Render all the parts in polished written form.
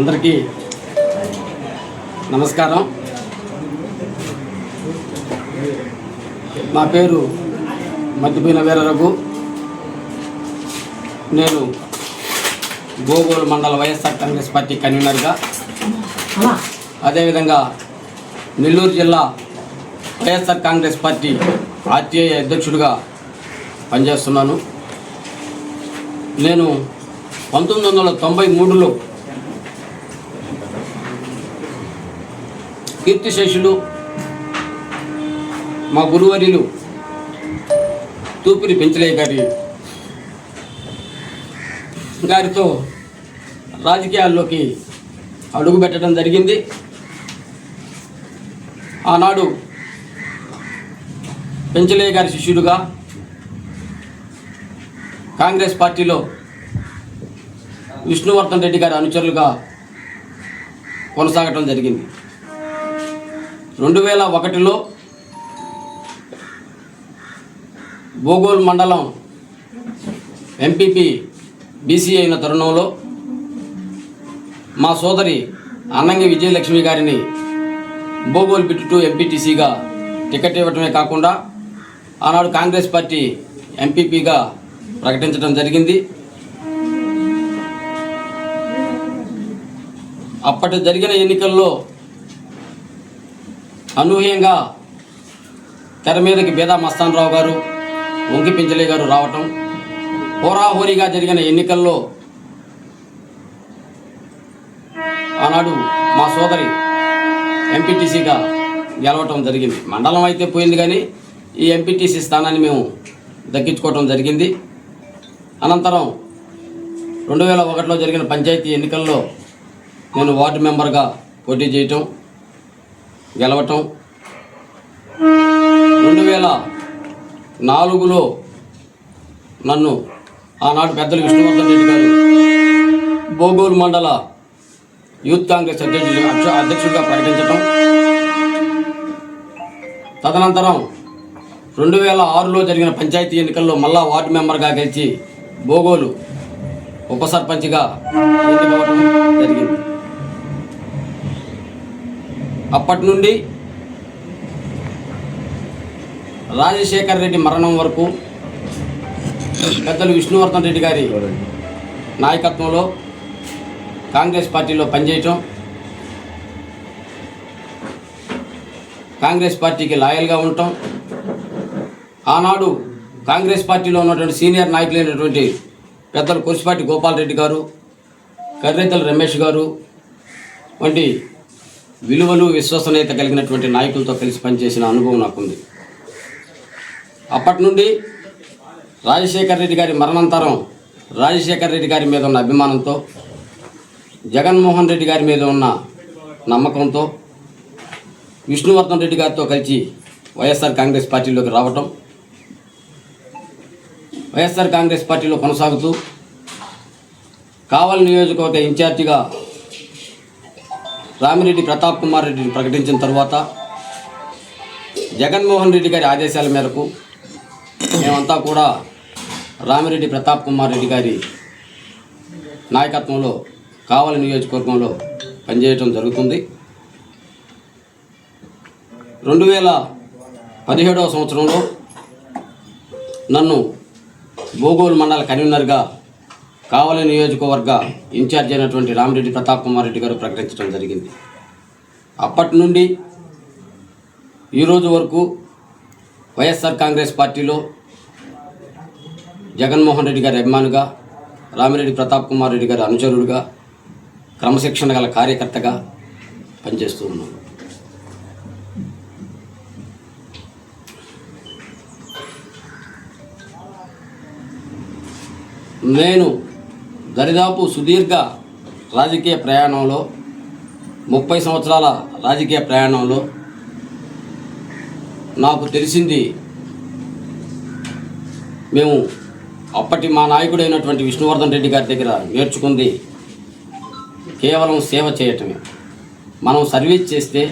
అందరికీ నమస్కారం. నా పేరు మద్దిపోయిన వీరరఘు. నేను బోగోలు మండల వైఎస్ఆర్ కాంగ్రెస్ పార్టీ కన్వీనర్గా, అదేవిధంగా నెల్లూరు జిల్లా వైఎస్ఆర్ కాంగ్రెస్ పార్టీ ఆర్టీఐ అధ్యక్షుడిగా పనిచేస్తున్నాను. నేను 1993లో కీర్తిశేషులు మా గురువర్యులు తూపిరి పెంచలయ్య గారితో రాజకీయాల్లోకి అడుగుపెట్టడం జరిగింది. ఆనాడు పెంచలయ్య గారి శిష్యుడుగా కాంగ్రెస్ పార్టీలో విష్ణువర్ధన్ రెడ్డి గారి అనుచరులుగా కొనసాగటం జరిగింది. 2001లో బోగోలు మండలం ఎంపీపీ బీసీ అయిన తరుణంలో మా సోదరి అన్నంగి విజయలక్ష్మి గారిని బోగోలు బిట్ 2 ఎంపీటీసీగా టికెట్ ఇవ్వటమే కాకుండా ఆనాడు కాంగ్రెస్ పార్టీ ఎంపీపీగా ప్రకటించడం జరిగింది. అప్పటి జరిగిన ఎన్నికల్లో అనూహ్యంగా తెర మీదకి బేదా మస్తాన్ రావు గారు, వంకి పెంచలయ్య గారు రావటం, హోరాహోరీగా జరిగిన ఎన్నికల్లో ఆనాడు మా సోదరి ఎంపీటీసీగా గెలవటం జరిగింది. మండలం అయితే పోయింది, కానీ ఈ ఎంపీటీసీ స్థానాన్ని మేము దక్కించుకోవటం జరిగింది. అనంతరం 2001లో జరిగిన పంచాయతీ ఎన్నికల్లో నేను వార్డు మెంబర్గా పోటీ చేయటం, గెలవటం. 2004లో నన్ను ఆనాడు విష్ణువర్ధన్ రెడ్డి గారు బోగోలు మండల యూత్ కాంగ్రెస్ అధ్యక్షుడిగా ప్రకటించటం. తదనంతరం 2006లో జరిగిన పంచాయతీ ఎన్నికల్లో మళ్ళా వార్డు మెంబర్గా గెలిచి బోగోలు ఉప సర్పంచ్గా ఎన్నికవటం జరిగింది. అప్పటి నుండి రాజశేఖర్ రెడ్డి మరణం వరకు పెద్దలు విష్ణువర్ధన్ రెడ్డి గారి నాయకత్వంలో కాంగ్రెస్ పార్టీలో పనిచేయటం, కాంగ్రెస్ పార్టీకి లాయల్గా ఉండటం. ఆనాడు కాంగ్రెస్ పార్టీలో ఉన్నటువంటి సీనియర్ నాయకులైనటువంటి పెద్దలు కురిసిపాటి గోపాలరెడ్డి గారు, కర్రెతల రమేష్ గారు వంటి విలువలు, విశ్వసనీయత కలిగినటువంటి నాయకులతో కలిసి పనిచేసిన అనుభవం నాకుంది. అప్పటి నుండి రాజశేఖర్ రెడ్డి గారి మరణానంతరం రాజశేఖర్ రెడ్డి గారి మీద ఉన్న అభిమానంతో, జగన్మోహన్ రెడ్డి గారి మీద ఉన్న నమ్మకంతో విష్ణువర్ధన్ రెడ్డి గారితో కలిసి వైఎస్ఆర్ కాంగ్రెస్ పార్టీలోకి రావటం, వైఎస్ఆర్ కాంగ్రెస్ పార్టీలో కొనసాగుతూ కావలి నియోజకవర్గ ఇన్ఛార్జిగా రామిరెడ్డి ప్రతాప్ కుమార్ రెడ్డిని ప్రకటించిన తర్వాత జగన్మోహన్ రెడ్డి గారి ఆదేశాల మేరకు మేమంతా కూడా రామిరెడ్డి ప్రతాప్ కుమార్ రెడ్డి గారి నాయకత్వంలో కావలి నియోజకవర్గంలో పనిచేయటం జరుగుతుంది. 2017వ సంవత్సరంలో నన్ను బోగోలు మండల కన్వీనర్గా కావలి నియోజకవర్గ ఇన్ఛార్జ్ అయినటువంటి రామిరెడ్డి ప్రతాప్ కుమార్ రెడ్డి గారు ప్రకటించడం జరిగింది. అప్పటి నుండి ఈరోజు వరకు వైఎస్ఆర్ కాంగ్రెస్ పార్టీలో జగన్మోహన్ రెడ్డి గారి అభిమానిగా, రామిరెడ్డి ప్రతాప్ కుమార్ రెడ్డి గారి అనుచరుడుగా, క్రమశిక్షణ గల కార్యకర్తగా పనిచేస్తూ ఉన్నాను. నేను దరిదాపు సుదీర్ఘ రాజకీయ ప్రయాణంలో 30 సంవత్సరాల రాజకీయ ప్రయాణంలో నాకు తెలిసింది, మేము అప్పటి మా నాయకుడైనటువంటి విష్ణువర్ధన్ రెడ్డి గారి దగ్గర నేర్చుకుంది కేవలం సేవ చేయటమే. మనం సర్వీస్ చేస్తే,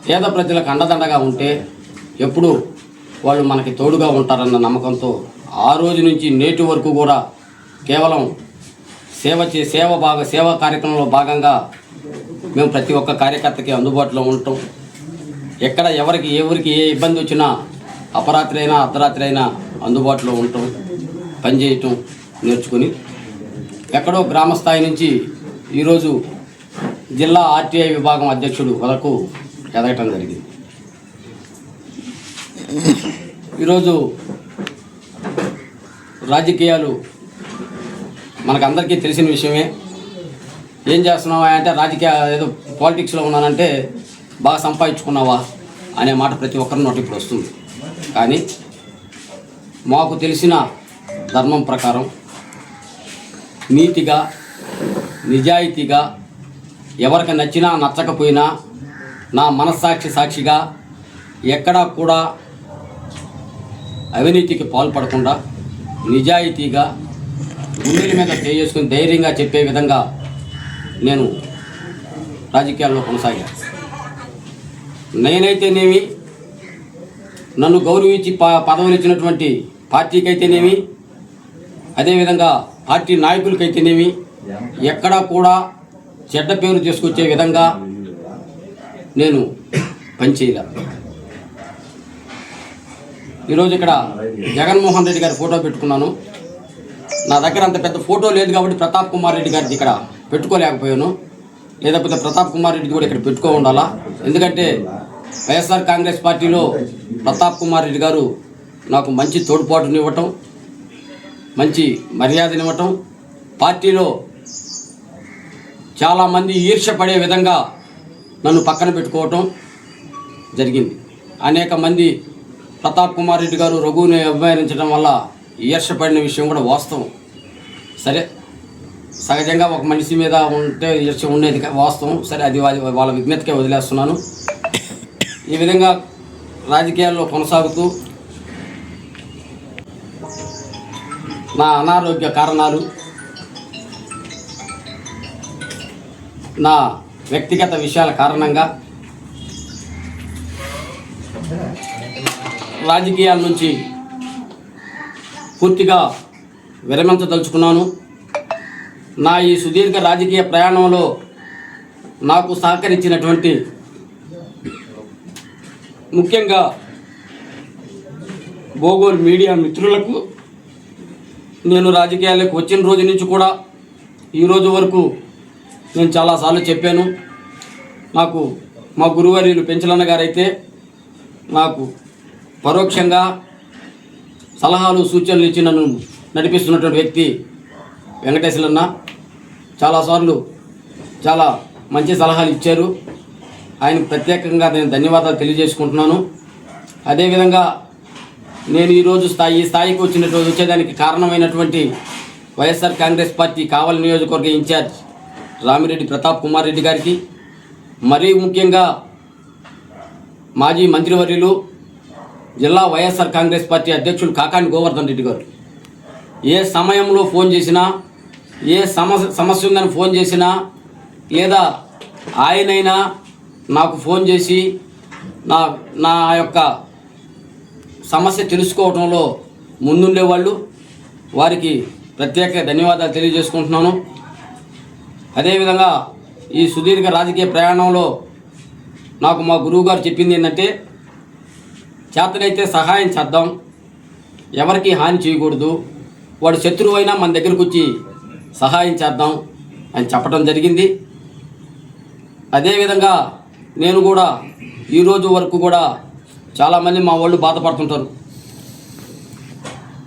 పేద ప్రజలకు అండదండగా ఉంటే ఎప్పుడు వాళ్ళు మనకి తోడుగా ఉంటారన్న నమ్మకంతో ఆ రోజు నుంచి నేటి వరకు కూడా కేవలం సేవా కార్యక్రమంలో భాగంగా మేము ప్రతి ఒక్క కార్యకర్తకి అందుబాటులో ఉంటాం. ఎక్కడ ఎవరికి ఏ ఇబ్బంది వచ్చినా అపరాత్రి అయినా అర్ధరాత్రి అయినా అందుబాటులో ఉంటాం, పనిచేయటం నేర్చుకుని ఎక్కడో గ్రామ స్థాయి నుంచి ఈరోజు జిల్లా ఆర్టీఐ విభాగం అధ్యక్షుడు వరకు ఎదగటం జరిగింది. ఈరోజు రాజకీయాలు మనకందరికీ తెలిసిన విషయమే. ఏం చేస్తున్నావా అంటే రాజకీయ ఏదో పాలిటిక్స్లో ఉన్నానంటే బాగా సంపాదించుకున్నావా అనే మాట ప్రతి ఒక్కరి నోటి ఇప్పుడు వస్తుంది. కానీ మాకు తెలిసిన ధర్మం ప్రకారం నీతిగా నిజాయితీగా ఎవరికి నచ్చినా నచ్చకపోయినా నా సాక్షిగా ఎక్కడా కూడా అవినీతికి పాల్పడకుండా నిజాయితీగా గుండెల మీద చేసుకుని ధైర్యంగా చెప్పే విధంగా నేను రాజకీయాల్లో కొనసాగాను. నేనైతేనేమి నన్ను గౌరవించి పదవులు ఇచ్చినటువంటి పార్టీకైతేనేమి అదేవిధంగా పార్టీ నాయకులకైతేనేమి ఎక్కడా కూడా చెడ్డ పేరు తీసుకొచ్చే విధంగా నేను పనిచేయలే. ఈరోజు ఇక్కడ జగన్మోహన్ రెడ్డి గారి ఫోటో పెట్టుకున్నాను. నా దగ్గర అంత పెద్ద ఫోటో లేదు కాబట్టి ప్రతాప్ కుమార్ రెడ్డి గారిది ఇక్కడ పెట్టుకోలేకపోయాను. లేకపోతే ప్రతాప్ కుమార్ రెడ్డి కూడా ఇక్కడ పెట్టుకో ఉండాలా. ఎందుకంటే వైఎస్ఆర్ కాంగ్రెస్ పార్టీలో ప్రతాప్ కుమార్ రెడ్డి గారు నాకు మంచి తోడ్పాటునివ్వటం, మంచి మర్యాదనివ్వటం, పార్టీలో చాలామంది ఈర్ష్యపడే విధంగా నన్ను పక్కన పెట్టుకోవటం జరిగింది. అనేక మంది ప్రతాప్ కుమార్ రెడ్డి గారు రఘుని అభిమానించడం వల్ల ఈర్ష్యపడిన విషయం కూడా వాస్తవం. సరే, సహజంగా ఒక మనిషి మీద ఉంటే ఈర్ష్య ఉండేది వాస్తవం. సరే, అది వాళ్ళ విజ్ఞతకే వదిలేస్తున్నాను. ఈ విధంగా రాజకీయాల్లో కొనసాగుతూ నా అనారోగ్య కారణాలు, నా వ్యక్తిగత విషయాల కారణంగా రాజకీయాల నుంచి పూర్తిగా విరమించదలుచుకున్నాను. నా ఈ సుదీర్ఘ రాజకీయ ప్రయాణంలో నాకు సహకరించినటువంటి ముఖ్యంగా బోగోల్ మీడియా మిత్రులకు నేను రాజకీయాలకు వచ్చిన రోజు నుంచి కూడా ఈరోజు వరకు నేను చాలాసార్లు చెప్పాను. నాకు మా గురువర్యులు పెంచలన్న గారైతే నాకు పరోక్షంగా సలహాలు సూచనలు ఇచ్చి నన్ను నడిపిస్తున్నటువంటి వ్యక్తి వెంకటేశ్వరన్న. చాలాసార్లు చాలా మంచి సలహాలు ఇచ్చారు. ఆయనకు ప్రత్యేకంగా నేను ధన్యవాదాలు తెలియజేసుకుంటున్నాను. అదేవిధంగా నేను ఈరోజు ఈ స్థాయికి వచ్చేదానికి కారణమైనటువంటి వైఎస్ఆర్ కాంగ్రెస్ పార్టీ కావలి నియోజకవర్గ ఇన్ఛార్జ్ రామిరెడ్డి ప్రతాప్ కుమార్ రెడ్డి గారికి, మరీ ముఖ్యంగా మాజీ మంత్రివర్యులు జిల్లా వైఎస్ఆర్ కాంగ్రెస్ పార్టీ అధ్యక్షులు కాకాని గోవర్ధన్ రెడ్డి గారు ఏ సమయంలో ఫోన్ చేసినా, ఏ సమస్య ఉందని ఫోన్ చేసినా, లేదా ఆయనైనా నాకు ఫోన్ చేసి నా యొక్క సమస్య తెలుసుకోవడంలో ముందుండేవాళ్ళు. వారికి ప్రత్యేక ధన్యవాదాలు తెలియజేసుకుంటున్నాను. అదేవిధంగా ఈ సుదీర్ఘ రాజకీయ ప్రయాణంలో నాకు మా గురువు గారు చెప్పింది ఏంటంటే, చేతనైతే సహాయం చేద్దాం, ఎవరికి హాని చేయకూడదు, వాడు శత్రువు అయినా మన దగ్గరకు వచ్చి సహాయం చేద్దాం అని చెప్పడం జరిగింది. అదేవిధంగా నేను కూడా ఈరోజు వరకు కూడా చాలామంది మా వాళ్ళు బాధపడుతుంటారు.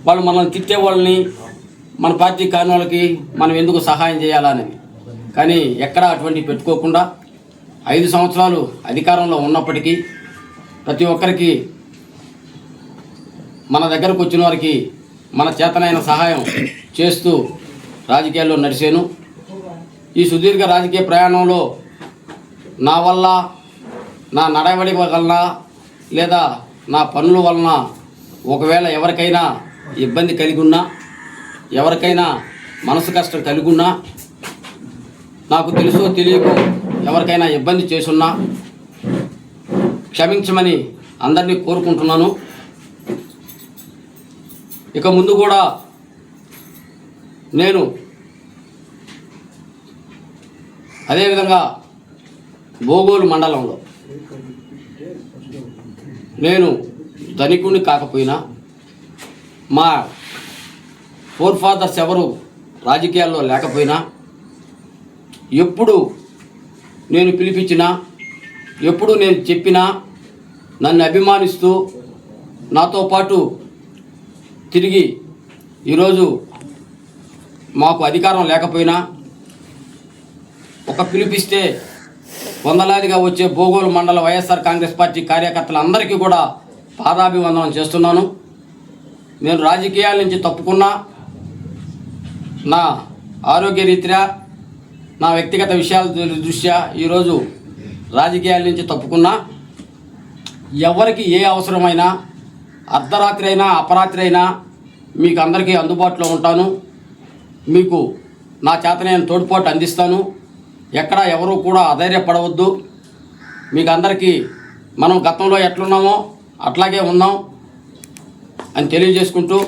వాళ్ళు మనల్ని తిట్టే వాళ్ళని, మన పార్టీ కాని వాళ్ళకి మనం ఎందుకు సహాయం చేయాలని. కానీ ఎక్కడా అటువంటి పెట్టుకోకుండా 5 సంవత్సరాలు అధికారంలో ఉన్నప్పటికీ ప్రతి ఒక్కరికి మన దగ్గరకు వచ్చిన వారికి మన చేతనైన సహాయం చేస్తూ రాజకీయాల్లో నడిచాను. ఈ సుదీర్ఘ రాజకీయ ప్రయాణంలో నా వల్ల, నా నడవడి వలన, లేదా నా పనుల వలన ఒకవేళ ఎవరికైనా ఇబ్బంది కలిగి ఉన్నా, ఎవరికైనా మనసు కష్టం కలిగి ఉన్నా, నాకు తెలుసో తెలియకో ఎవరికైనా ఇబ్బంది చేసున్నా క్షమించమని అందరినీ కోరుకుంటున్నాను. ఇక ముందు కూడా నేను అదేవిధంగా బోగోలు మండలంలో నేను ధనికుని కాకపోయినా మా ఫోర్ ఫాదర్స్ ఎవరు రాజకీయాల్లో లేకపోయినా ఎప్పుడు నేను పిలిపించినా ఎప్పుడు నేను చెప్పినా నన్ను అభిమానిస్తూ నాతో పాటు తిరిగి ఈరోజు మాకు అధికారం లేకపోయినా ఒక పిలిపిస్తే వందలాదిగా వచ్చే బోగోలు మండల వైఎస్ఆర్ కాంగ్రెస్ పార్టీ కార్యకర్తలందరికీ కూడా పాదాభివందనం చేస్తున్నాను. నేను రాజకీయాల నుంచి తప్పుకున్నా, నా ఆరోగ్య రీత్యా నా వ్యక్తిగత విషయాల దృష్ట్యా ఈరోజు రాజకీయాల నుంచి తప్పుకున్నా, ఎవరికి ఏ అవసరమైనా అర్ధరాత్రి అయినా అపరాత్రి అయినా మీకు అందరికీ అందుబాటులో ఉంటాను. మీకు నా చేత నేను తోడ్పాటు అందిస్తాను. ఎక్కడ ఎవరు కూడా అధైర్యపడవద్దు. మీకు అందరికీ మనం గతంలో ఎట్లున్నామో అట్లాగే ఉన్నాం అని తెలియజేసుకుంటూ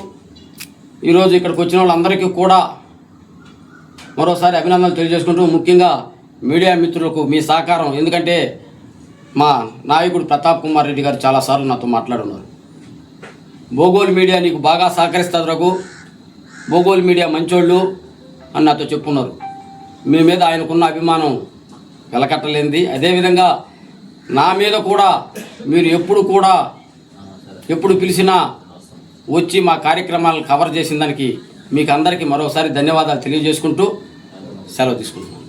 ఈరోజు ఇక్కడికి వచ్చిన వాళ్ళందరికీ కూడా మరోసారి అభినందనలు తెలియజేసుకుంటూ, ముఖ్యంగా మీడియా మిత్రులకు మీ సహకారం, ఎందుకంటే మా నాయకుడు ప్రతాప్ కుమార్ రెడ్డి గారు చాలాసార్లు నాతో మాట్లాడున్నారు. బోగోలు మీడియా నీకు బాగా సహకరిస్తుంది రఘు, బోగోలు మీడియా మంచోళ్ళు అని నాతో చెప్పున్నారు. మీ మీద ఆయనకున్న అభిమానం వెలకట్టలేనిది. అదేవిధంగా నా మీద కూడా మీరు ఎప్పుడు పిలిచినా వచ్చి మా కార్యక్రమాలను కవర్ చేసిన దానికి మీకు అందరికీ మరోసారి ధన్యవాదాలు తెలియజేసుకుంటూ సెలవు తీసుకుంటున్నాను.